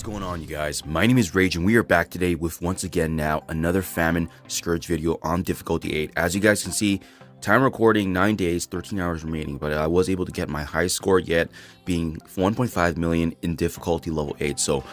going on, you guys? My name is Rage and we are back today with once again now another Famine Scourge video on difficulty 8. As you guys can see, time recording 9 days, 13 hours remaining, but I was able to get my highest score yet, being 1.5 million in difficulty level 8. So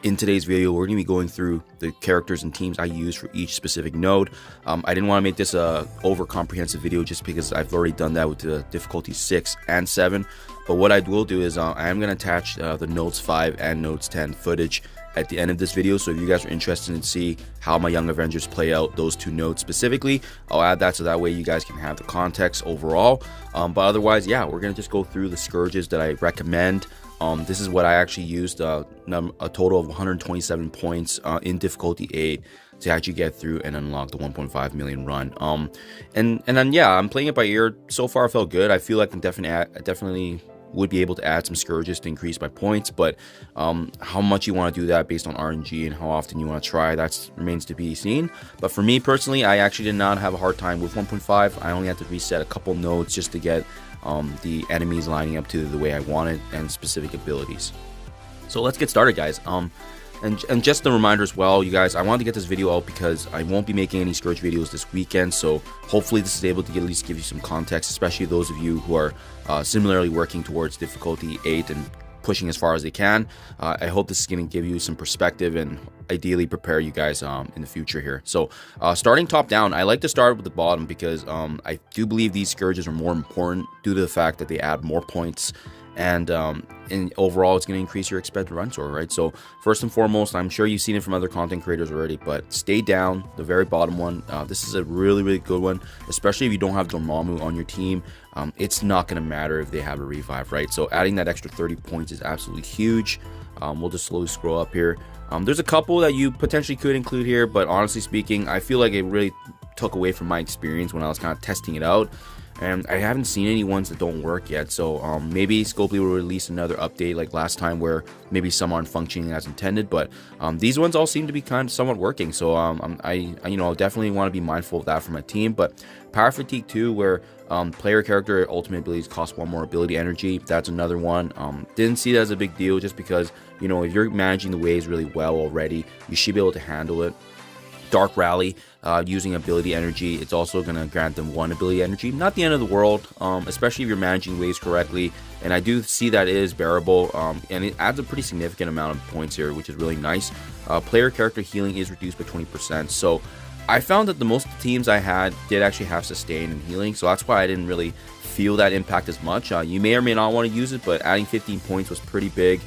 in today's video, we're going to be going through the characters and teams I use for each specific node. I didn't want to make this a over comprehensive video just because I've already done that with the difficulty 6 and 7. But what I will do is I am going to attach the nodes 5 and nodes 10 footage at the end of this video. So if you guys are interested in see how my Young Avengers play out those two nodes specifically, I'll add that so that way you guys can have the context overall. But otherwise, yeah, we're going to just go through the scourges that I recommend. This is what I actually used, a total of 127 points in difficulty 8 to actually get through and unlock the 1.5 million run. And then yeah, I'm playing it by ear. So far, I felt good. I feel like I definitely would be able to add some scourges to increase my points, but how much you want to do that based on RNG and how often you want to try, that remains to be seen. But for me personally, I actually did not have a hard time with 1.5. I only had to reset a couple nodes just to get the enemies lining up to the way I wanted and specific abilities. So let's get started, guys. And just a reminder as well, you guys, I wanted to get this video out because I won't be making any Scourge videos this weekend, so hopefully this is able to at least give you some context, especially those of you who are similarly working towards difficulty 8 and pushing as far as they can. I hope this is going to give you some perspective and ideally prepare you guys in the future here. So starting top down, I like to start with the bottom because I do believe these Scourges are more important due to the fact that they add more points, and overall it's going to increase your expected run score, right? So first and foremost, I'm sure you've seen it from other content creators already, but stay down, the very bottom one. This is a really good one, especially if you don't have Dormammu on your team. It's not going to matter if they have a revive, right? So adding that extra 30 points is absolutely huge. We'll just slowly scroll up here. There's a couple that you potentially could include here, but honestly speaking, I feel like it really took away from my experience when I was kind of testing it out. And I haven't seen any ones that don't work yet, so maybe Scopely will release another update like last time where maybe some aren't functioning as intended, but these ones all seem to be kind of somewhat working. So I definitely want to be mindful of that for my team. But Power Fatigue 2, where player character ultimate abilities cost 1 more ability energy, that's another one. Didn't see that as a big deal just because, you know, if you're managing the waves really well already, you should be able to handle it. Dark Rally, using ability energy, it's also going to grant them 1 ability energy. Not the end of the world, especially if you're managing waves correctly, and I do see that it is bearable, and it adds a pretty significant amount of points here, which is really nice. Player character healing is reduced by 20%, so I found that the most teams I had did actually have sustain and healing, so that's why I didn't really feel that impact as much. You may or may not want to use it, but adding 15 points was pretty big.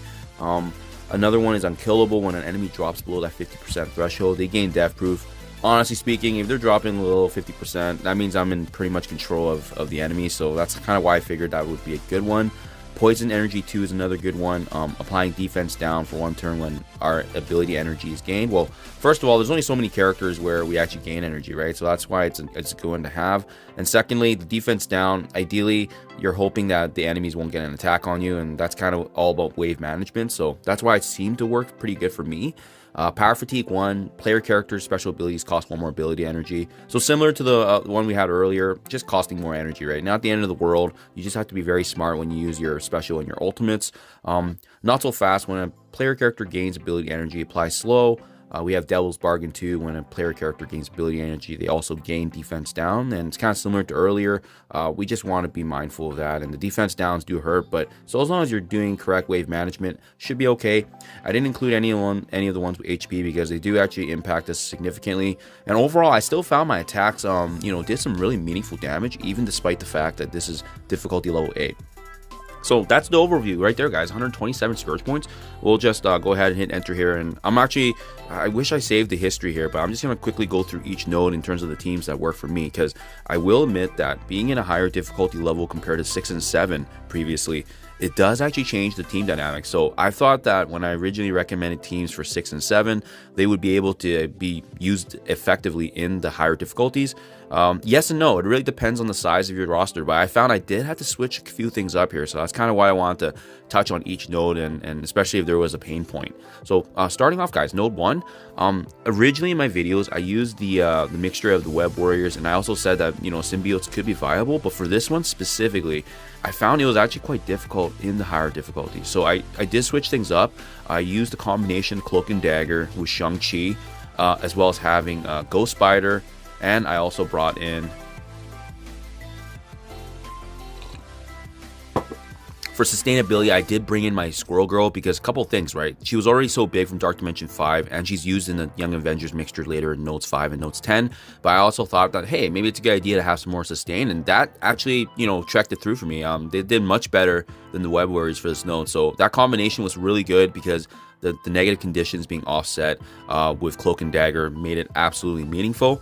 Another one is unkillable. When an enemy drops below that 50% threshold, they gain death proof. Honestly speaking, if they're dropping below 50%, that means I'm in pretty much control of the enemy, so that's kind of why I figured that would be a good one. Poison Energy 2 is another good one, applying defense down for 1 turn when our ability energy is gained. Well, first of all, there's only so many characters where we actually gain energy, right? So that's why it's a good one to have. And secondly, the defense down, ideally, you're hoping that the enemies won't get an attack on you, and that's kind of all about wave management. So that's why it seemed to work pretty good for me. Power Fatigue 1, player characters special abilities cost 1 more ability energy. So similar to the one we had earlier, just costing more energy, right? Not the end of the world. You just have to be very smart when you use your special and your ultimates. Not so fast. When a player character gains ability energy, apply slow. We have Devil's Bargain 2. When a player character gains ability energy, they also gain defense down, and it's kind of similar to earlier. We just want to be mindful of that, and the defense downs do hurt, but so as long as you're doing correct wave management, should be okay. I didn't include any of the ones with HP because they do actually impact us significantly, and overall I still found my attacks did some really meaningful damage, even despite the fact that this is difficulty level 8. So that's the overview right there, guys. 127 Scourge points. We'll just go ahead and hit enter here, and I wish I saved the history here, but I'm just going to quickly go through each node in terms of the teams that work for me, because I will admit that being in a higher difficulty level compared to 6 and 7 previously, it does actually change the team dynamics. So I thought that when I originally recommended teams for 6 and 7, they would be able to be used effectively in the higher difficulties. Yes and no. It really depends on the size of your roster, but I found I did have to switch a few things up here. So that's kind of why I wanted to touch on each node, and especially if there was a pain point. So starting off, guys, node 1. Originally in my videos, I used the mixture of the Web Warriors, and I also said that, symbiotes could be viable, but for this one specifically, I found it was actually quite difficult difficult in the higher difficulty. So I did switch things up. I used the combination Cloak and Dagger with Shang-Chi, as well as having Ghost Spider, and I also brought in, for sustainability, I did bring in my Squirrel Girl because a couple things, right? She was already so big from Dark Dimension 5, and she's used in the Young Avengers mixture later in Notes 5 and Notes 10. But I also thought that, hey, maybe it's a good idea to have some more sustain, and that actually, you know, tracked it through for me. They did much better than the Web Warriors for this note. So that combination was really good because the negative conditions being offset with Cloak and Dagger made it absolutely meaningful.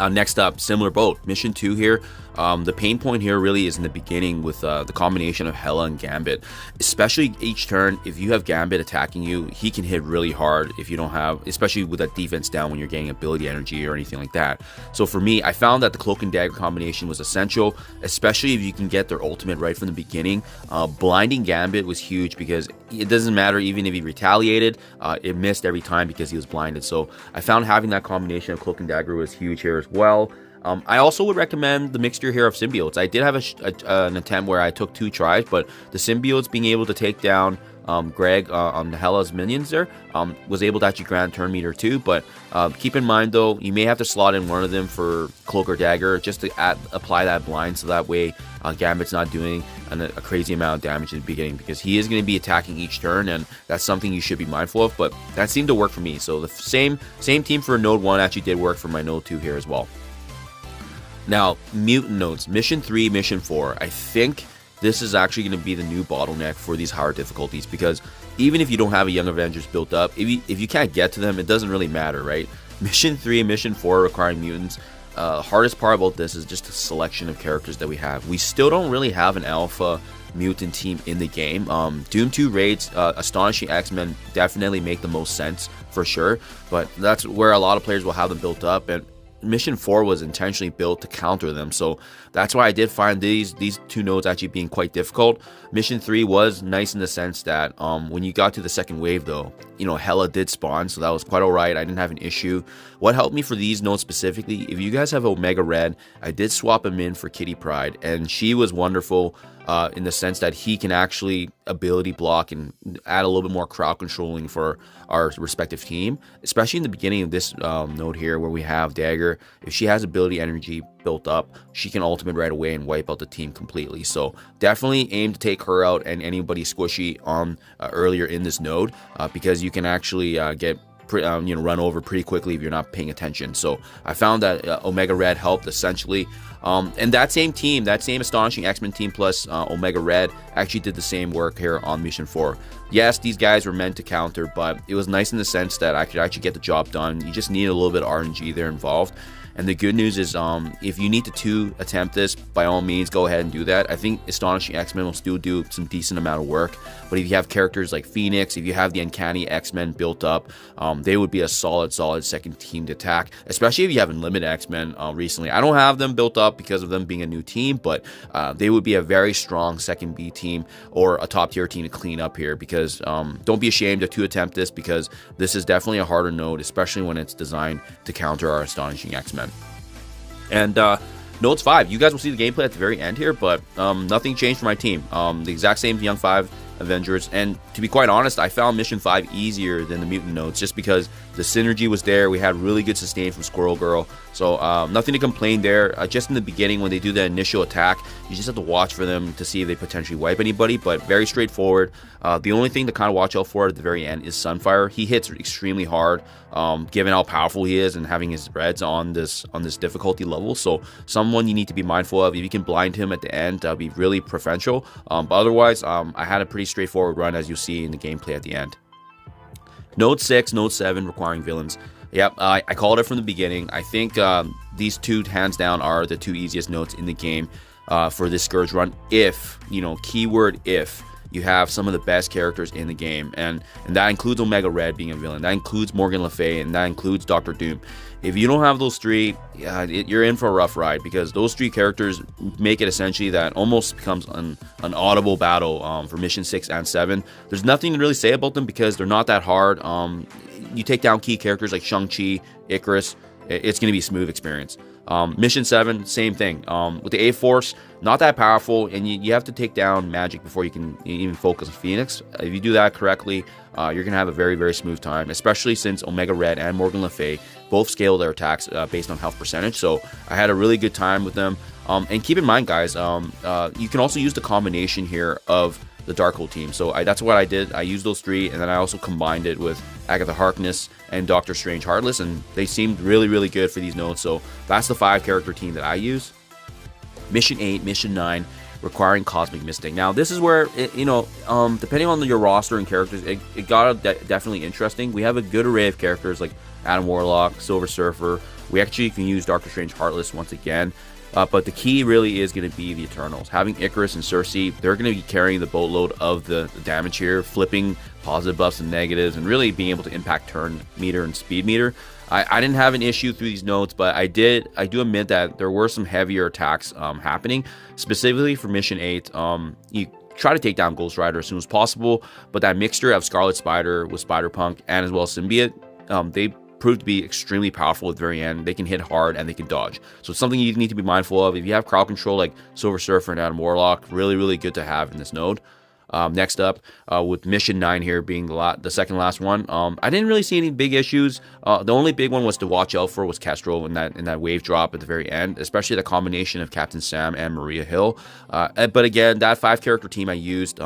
Next up, similar boat, Mission 2 here. The pain point here really is in the beginning with the combination of Hela and Gambit. Especially each turn, if you have Gambit attacking you, he can hit really hard if you don't have, especially with that defense down when you're getting ability energy or anything like that. So for me, I found that the Cloak and Dagger combination was essential, especially if you can get their ultimate right from the beginning. Blinding Gambit was huge because it doesn't matter even if he retaliated, it missed every time because he was blinded. So I found having that combination of Cloak and Dagger was huge here as well. I also would recommend the mixture here of symbiotes. I did have an attempt where I took 2 tries, but the symbiotes being able to take down Greg on the Hela's minions there was able to actually grant turn meter too. But keep in mind though, you may have to slot in one of them for Cloak or Dagger just to apply that blind, so that way Gambit's not doing a crazy amount of damage in the beginning, because he is going to be attacking each turn, and that's something you should be mindful of. But that seemed to work for me. So the same team for Node 1 actually did work for my Node 2 here as well. Now, mutant nodes, Mission 3, Mission 4. I think this is actually going to be the new bottleneck for these higher difficulties, because even if you don't have a Young Avengers built up, if you can't get to them, it doesn't really matter, right? Mission 3 and Mission 4 requiring mutants. Hardest part about this is just the selection of characters that we have. We still don't really have an alpha mutant team in the game. Doom 2 raids, Astonishing X-Men definitely make the most sense for sure, but that's where a lot of players will have them built up, and Mission 4 was intentionally built to counter them, so that's why I did find these 2 nodes actually being quite difficult. Mission 3 was nice in the sense that when you got to the second wave though, you know, Hela did spawn, so that was quite alright. I didn't have an issue. What helped me for these nodes specifically, if you guys have Omega Red, I did swap him in for Kitty Pryde, and she was wonderful in the sense that he can actually ability block and add a little bit more crowd controlling for our respective team, especially in the beginning of this node here where we have Dagger. If she has ability energy built up, she can ultimate right away and wipe out the team completely. So definitely aim to take her out and anybody squishy on earlier in this node, because you can actually get run over pretty quickly if you're not paying attention. So I found that Omega Red helped essentially. And that same team, that same Astonishing X-Men team plus Omega Red actually did the same work here on Mission 4. Yes, these guys were meant to counter, but it was nice in the sense that I could actually get the job done. You just need a little bit of RNG there involved. And the good news is, if you need to attempt this, by all means, go ahead and do that. I think Astonishing X-Men will still do some decent amount of work. But if you have characters like Phoenix, if you have the Uncanny X-Men built up, they would be a solid second team to attack, especially if you have Unlimited X-Men recently. I don't have them built up because of them being a new team, but they would be a very strong second B team or a top tier team to clean up here, because don't be ashamed to attempt this, because this is definitely a harder node, especially when it's designed to counter our Astonishing X-Men. And Notes 5, you guys will see the gameplay at the very end here, but nothing changed for my team. The exact same Young 5 Avengers, and to be quite honest, I found Mission 5 easier than the Mutant Nodes just because the synergy was there. We had really good sustain from Squirrel Girl, so nothing to complain there. Just in the beginning when they do the initial attack, you just have to watch for them to see if they potentially wipe anybody, but very straightforward. The only thing to kind of watch out for at the very end is Sunfire. He hits extremely hard, given how powerful he is and having his reds on this difficulty level. So someone you need to be mindful of. If you can blind him at the end, that'll be really preferential. But otherwise, I had a pretty straightforward run, as you see in the gameplay at the end. Node 6, Node 7 requiring villains. Yep, I called it from the beginning. I think these two, hands down, are the 2 easiest nodes in the game for this Scourge run. If, keyword if, you have some of the best characters in the game, and that includes Omega Red being a villain, that includes Morgan Le Fay, and that includes Dr. Doom. If you don't have those 3, you're in for a rough ride, because those 3 characters make it essentially that almost becomes an audible battle for Mission 6 and 7. There's nothing to really say about them because they're not that hard. You take down key characters like Shang-Chi, Icarus, it's going to be a smooth experience. Mission 7, same thing. With the A-Force, not that powerful, and you have to take down magic before you can even focus on Phoenix. If you do that correctly, you're going to have a very, very smooth time, especially since Omega Red and Morgan Le Fay both scale their attacks based on health percentage. So I had a really good time with them. And keep in mind, guys, you can also use the combination here of the Darkhold team. So that's what I did. I used those 3, and then I also combined it with Agatha Harkness and Doctor Strange Heartless, and they seemed really, really good for these nodes. So that's the 5-character team that I use. Mission 8, Mission 9, requiring Cosmic Mystic. Now, this is where, depending on your roster and characters, it got definitely interesting. We have a good array of characters like Adam Warlock, Silver Surfer. We actually can use Doctor Strange Heartless once again. But the key really is going to be the Eternals. Having Icarus and Cersei, they're going to be carrying the boatload of the damage here, flipping positive buffs and negatives, and really being able to impact turn meter and speed meter. I didn't have an issue through these nodes, but I do admit that there were some heavier attacks happening, specifically for Mission 8. You try to take down Ghost Rider as soon as possible, but that mixture of Scarlet Spider with Spider-Punk and as well as Symbiote, they proved to be extremely powerful at the very end. They can hit hard and they can dodge. So it's something you need to be mindful of. If you have crowd control like Silver Surfer and Adam Warlock, really, really good to have in this node. Next up, with Mission 9 here being the second last one, I didn't really see any big issues. The only big one was to watch out for was Kestrel in that wave drop at the very end, especially the combination of Captain Sam and Maria Hill. But again, that 5-character team I used,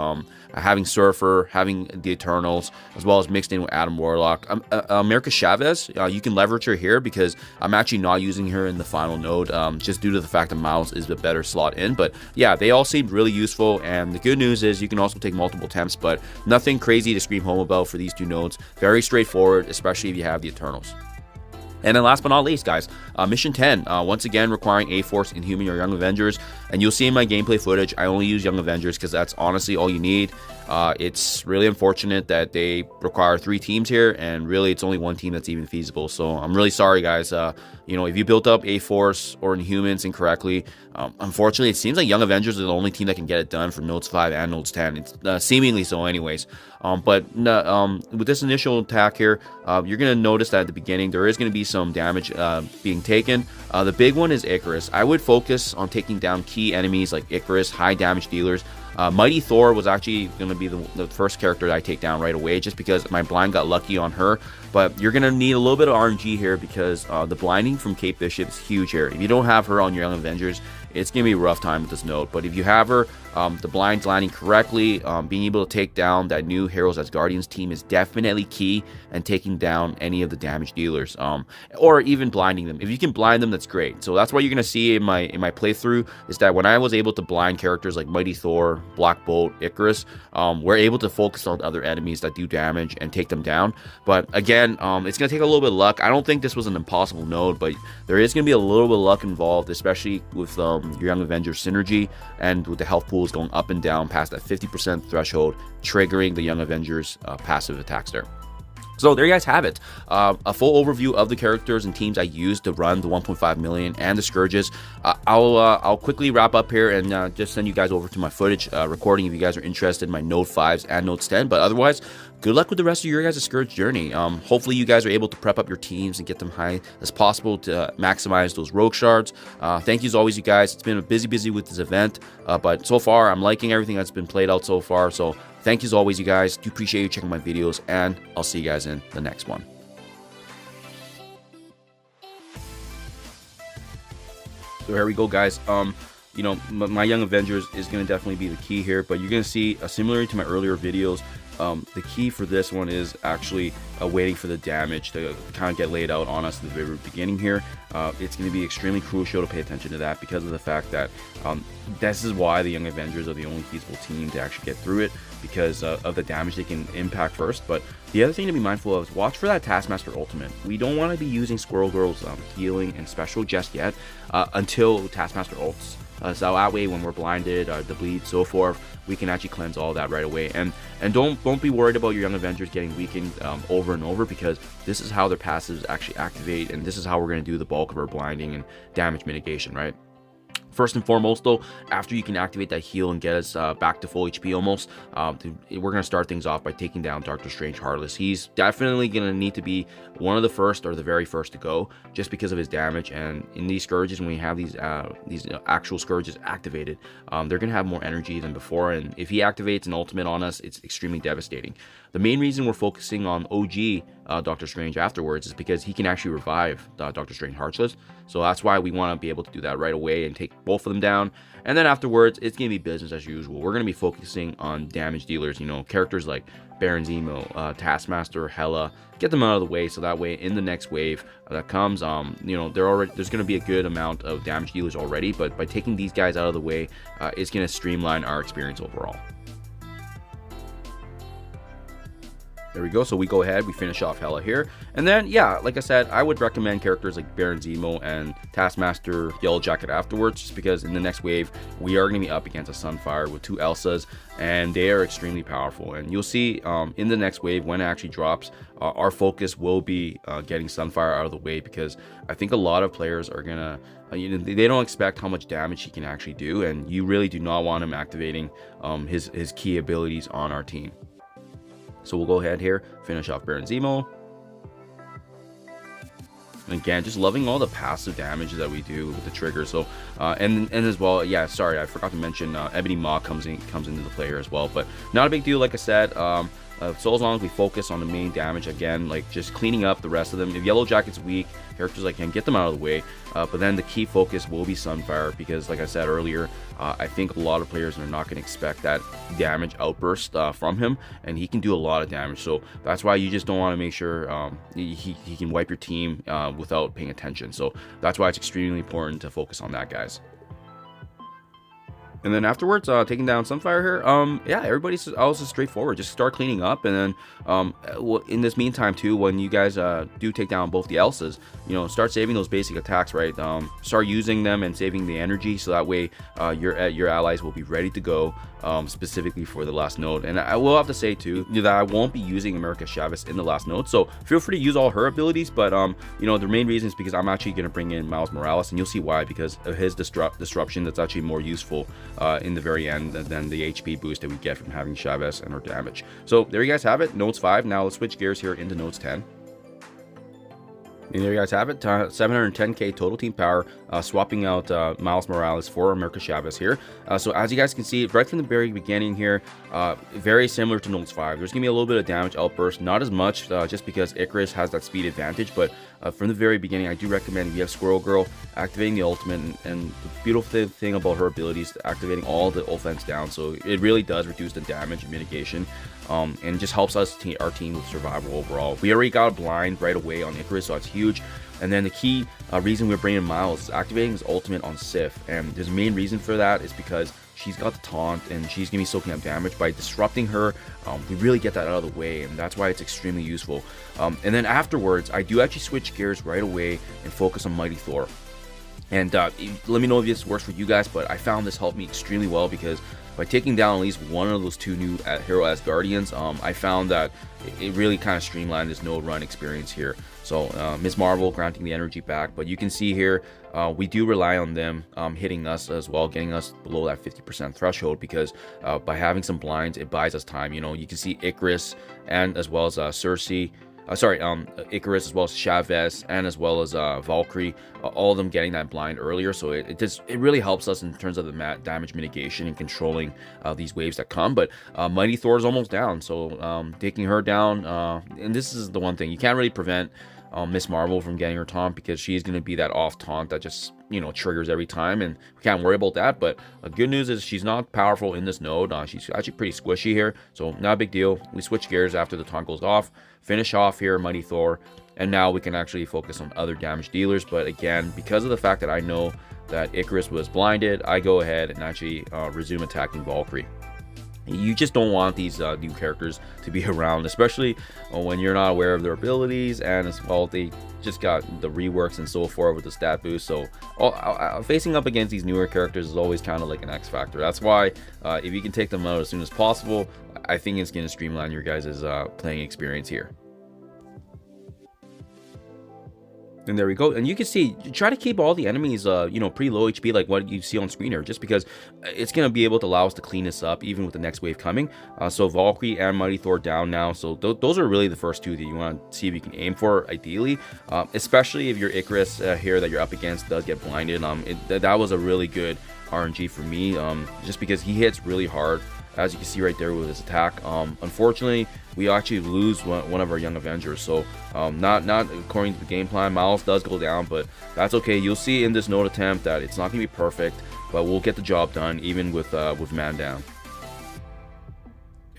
having Surfer, having the Eternals, as well as mixed in with Adam Warlock. America Chavez, you can leverage her here because I'm actually not using her in the final node, just due to the fact that Miles is the better slot in. But yeah, they all seemed really useful, and the good news is you can also take multiple attempts, but nothing crazy to scream home about for these 2 nodes. Very straightforward, especially if you have the Eternals. And then last but not least, guys, Mission 10, once again requiring A-Force, Inhuman, or Young Avengers. And you'll see in my gameplay footage, I only use Young Avengers because that's honestly all you need. It's really unfortunate that they require 3 teams here, and really it's only 1 team that's even feasible. So I'm really sorry, guys. If you built up A-Force or Inhumans incorrectly, unfortunately, it seems like Young Avengers are the only team that can get it done for Nodes 5 and Nodes 10. It's seemingly so anyways. But with this initial attack here, you're going to notice that at the beginning, there is going to be some damage being taken. The big one is Icarus. I would focus on taking down key enemies like Icarus, high damage dealers. Mighty Thor was actually going to be the first character that I take down right away, just because my blind got lucky on her. But you're going to need a little bit of RNG here because the blinding from Kate Bishop is huge here. If you don't have her on your Young Avengers, it's going to be a rough time with this node. But if you have her, the blinds landing correctly, being able to take down that new Heroes as Guardians team is definitely key, and taking down any of the damage dealers, or even blinding them. If you can blind them, that's great. So that's what you're going to see in my playthrough, is that when I was able to blind characters like Mighty Thor, Black Bolt, Icarus, we're able to focus on other enemies that do damage and take them down. But again, it's going to take a little bit of luck. I don't think this was an impossible node, but there is going to be a little bit of luck involved, especially with your Young Avengers synergy and with the health pools going up and down past that 50% threshold, triggering the Young Avengers passive attacks there. So there you guys have it, a full overview of the characters and teams I used to run the 1.5 million and the Scourges. I'll quickly wrap up here and just send you guys over to my footage recording if you guys are interested in my Node 5s and Nodes 10. But otherwise, good luck with the rest of your guys' Scourge journey. Hopefully you guys are able to prep up your teams and get them high as possible to maximize those rogue shards. Thank you as always, you guys. It's been a busy with this event, but so far I'm liking everything that's been played out so far. So thank you as always, you guys. Do appreciate you checking my videos, and I'll see you guys in the next one. So here we go, guys. My Young Avengers is going to definitely be the key here, but you're going to see, similar to my earlier videos, the key for this one is actually waiting for the damage to kind of get laid out on us at the very beginning here. It's going to be extremely crucial to pay attention to that, because of the fact that this is why the Young Avengers are the only feasible team to actually get through it, because of the damage they can impact first. But the other thing to be mindful of is watch for that Taskmaster ultimate. We don't want to be using Squirrel Girl's healing and special just yet until Taskmaster ults. So that way, when we're blinded, the bleed, so forth, we can actually cleanse all that right away. And don't be worried about your Young Avengers getting weakened over and over, because this is how their passives actually activate, and this is how we're going to do the bulk of our blinding and damage mitigation, right? First and foremost, though, after you can activate that heal and get us back to full HP almost, we're going to start things off by taking down Doctor Strange Heartless. He's definitely going to need to be one of the first or the very first to go, just because of his damage. And in these Scourges, when we have these actual Scourges activated, they're going to have more energy than before. And if he activates an ultimate on us, it's extremely devastating. The main reason we're focusing on OG Doctor Strange afterwards is because he can actually revive Doctor Strange Heartless. So that's why we want to be able to do that right away and take both of them down. And then afterwards, it's going to be business as usual. We're going to be focusing on damage dealers, characters like Baron Zemo, Taskmaster, Hela. Get them out of the way, so that way in the next wave that comes, there's going to be a good amount of damage dealers already. But by taking these guys out of the way, it's going to streamline our experience overall. There we go. So we go ahead, we finish off Hela here. And then, yeah, like I said, I would recommend characters like Baron Zemo and Taskmaster Yellow Jacket afterwards, just because in the next wave, we are going to be up against a Sunfire with 2 Elsas, and they are extremely powerful. And you'll see in the next wave, when it actually drops, our focus will be getting Sunfire out of the way, because I think a lot of players are going to, they don't expect how much damage he can actually do, and you really do not want him activating his key abilities on our team. So we'll go ahead here, finish off Baron Zemo. And again, just loving all the passive damage that we do with the trigger. So and as well, yeah, sorry, I forgot to mention Ebony Maw comes into the play here as well, but not a big deal. Like I said, so as long as we focus on the main damage, again, like just cleaning up the rest of them. If Yellow Jacket's weak, characters like him, get them out of the way. But then the key focus will be Sunfire, because like I said earlier, I think a lot of players are not going to expect that damage outburst from him, and he can do a lot of damage. So that's why you just don't want to make sure he can wipe your team without paying attention. So that's why it's extremely important to focus on that, guys. And then afterwards, taking down Sunfire here, yeah, everybody's also straightforward. Just start cleaning up, and then in this meantime too, when you guys do take down both the Elsas, start saving those basic attacks, right? Start using them and saving the energy, so that way your allies will be ready to go, specifically for the last node. And I will have to say too that I won't be using America Chavez in the last node, so feel free to use all her abilities. But the main reason is because I'm actually going to bring in Miles Morales, and you'll see why, because of his disruption. That's actually more useful in the very end than the HP boost that we get from having Chavez and her damage. So there you guys have it, nodes 5. Now let's switch gears here into nodes 10. And there you guys have it, 710k total team power, swapping out Miles Morales for America Chavez here. So as you guys can see, right from the very beginning here, very similar to Nodes 5. There's going to be a little bit of damage outburst, not as much, just because Icarus has that speed advantage. But from the very beginning, I do recommend, if you have Squirrel Girl, activating the ultimate, and the beautiful thing about her abilities, activating all the offense down. So it really does reduce the damage and mitigation. And just helps us, our team, with survival overall. We already got a blind right away on Icarus, so that's huge. And then the key reason we're bringing Miles is activating his ultimate on Sif. And the main reason for that is because she's got the taunt, and she's going to be soaking up damage. By disrupting her, we really get that out of the way, and that's why it's extremely useful. And then afterwards, I do actually switch gears right away and focus on Mighty Thor. And let me know if this works for you guys, but I found this helped me extremely well, because by taking down at least one of those 2 new Hero Asgardians, I found that it really kind of streamlined this node run experience here. So Ms. Marvel granting the energy back, but you can see here we do rely on them hitting us as well, getting us below that 50% threshold, because by having some blinds, it buys us time. You can see Icarus, and as well as Cersei. Icarus, as well as Chavez, and as well as Valkyrie, all of them getting that blind earlier. So it really helps us in terms of the damage mitigation and controlling these waves that come. But Mighty Thor is almost down, so taking her down, and this is the one thing, you can't really prevent Miss Marvel from getting her taunt, because she's going to be that off taunt that just triggers every time, and we can't worry about that. But good news is she's not powerful in this node. She's actually pretty squishy here, so not a big deal. We switch gears after the taunt goes off, finish off here Mighty Thor, and now we can actually focus on other damage dealers. But again, because of the fact that I know that Icarus was blinded, I go ahead and actually resume attacking Valkyrie. You just don't want these new characters to be around, especially when you're not aware of their abilities, and as well, they just got the reworks and so forth with the stat boost. So facing up against these newer characters is always kind of like an X factor. That's why if you can take them out as soon as possible, I think it's going to streamline your guys' playing experience here. And there we go. And you can see, try to keep all the enemies, you know, pretty low HP, like what you see on screen here, just because it's going to be able to allow us to clean this up, even with the next wave coming. So Valkyrie and Mighty Thor down now. So those are really the first two that you want to see if you can aim for, ideally. Especially if your Icarus here that you're up against does get blinded. That was a really good RNG for me, just because he hits really hard, as you can see right there with his attack. Unfortunately, we actually lose one of our young Avengers, so not according to the game plan. Miles does go down, but that's okay. You'll see in this node attempt that it's not gonna be perfect, but we'll get the job done even with man down.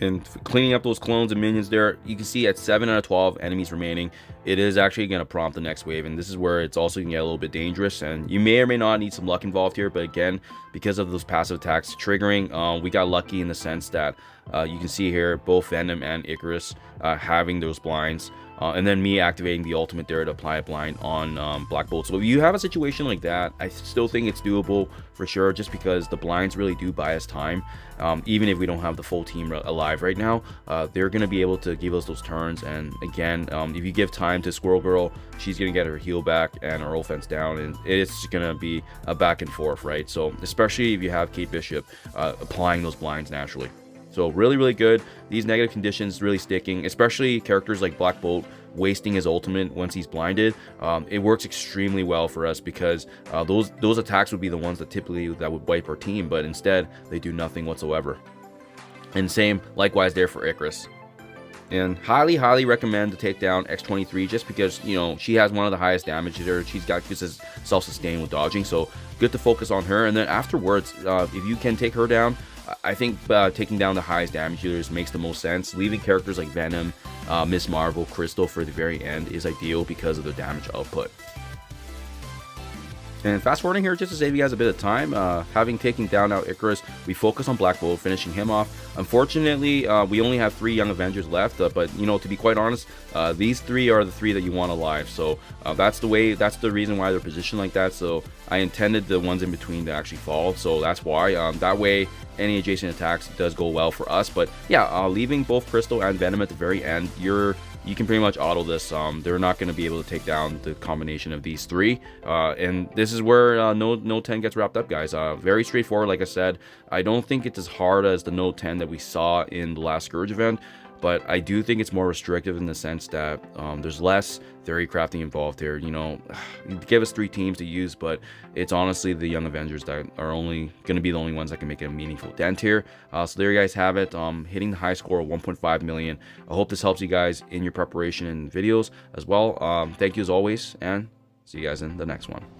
And cleaning up those clones and minions there, you can see at 7 out of 12 enemies remaining, it is actually going to prompt the next wave. And this is where it's also going to get a little bit dangerous. And you may or may not need some luck involved here. But again, because of those passive attacks triggering, we got lucky in the sense that you can see here both Venom and Icarus having those blinds. And then me activating the ultimate there to apply a blind on Black Bolt. So if you have a situation like that, I still think it's doable for sure, just because the blinds really do buy us time. Even if we don't have the full team alive right now, they're going to be able to give us those turns. And again, if you give time to Squirrel Girl, she's going to get her heal back and her offense down, and it's going to be a back and forth, right? So especially if you have Kate Bishop applying those blinds naturally. So really good. These negative conditions really sticking, especially characters like Black Bolt wasting his ultimate once he's blinded. It works extremely well for us, because those attacks would be the ones that typically would wipe our team, but instead they do nothing whatsoever. And same likewise there for Icarus. And highly recommend to take down X-23, just because, you know, she has one of the highest damage there. She's got good self-sustain with dodging, so good to focus on her. And then afterwards, if you can take her down, I think taking down the highest damage dealers makes the most sense. Leaving characters like Venom, Miss Marvel, Crystal for the very end is ideal because of the damage output. And fast forwarding here, just to save you guys a bit of time, having taken down now Icarus, we focus on Black Bolt, finishing him off. Unfortunately, we only have 3 young Avengers left, but you know, to be quite honest, these 3 are the 3 that you want alive. So that's the reason why they're positioned like that. So I intended the ones in between to actually fall, so that's why. That way any adjacent attacks does go well for us. But yeah, leaving both Crystal and Venom at the very end, you can pretty much auto this. They're not going to be able to take down the combination of these 3, and this is where node 10 gets wrapped up, guys. Very straightforward. Like I said, I don't think it's as hard as the node 10 that we saw in the last Scourge event, but I do think it's more restrictive in the sense that there's less theory crafting involved here. You know, give us 3 teams to use, but it's honestly the young Avengers that are only going to be the only ones that can make a meaningful dent here. So there you guys have it, hitting the high score of 1.5 million. I hope this helps you guys in your preparation and videos as well. Thank you as always, and see you guys in the next one.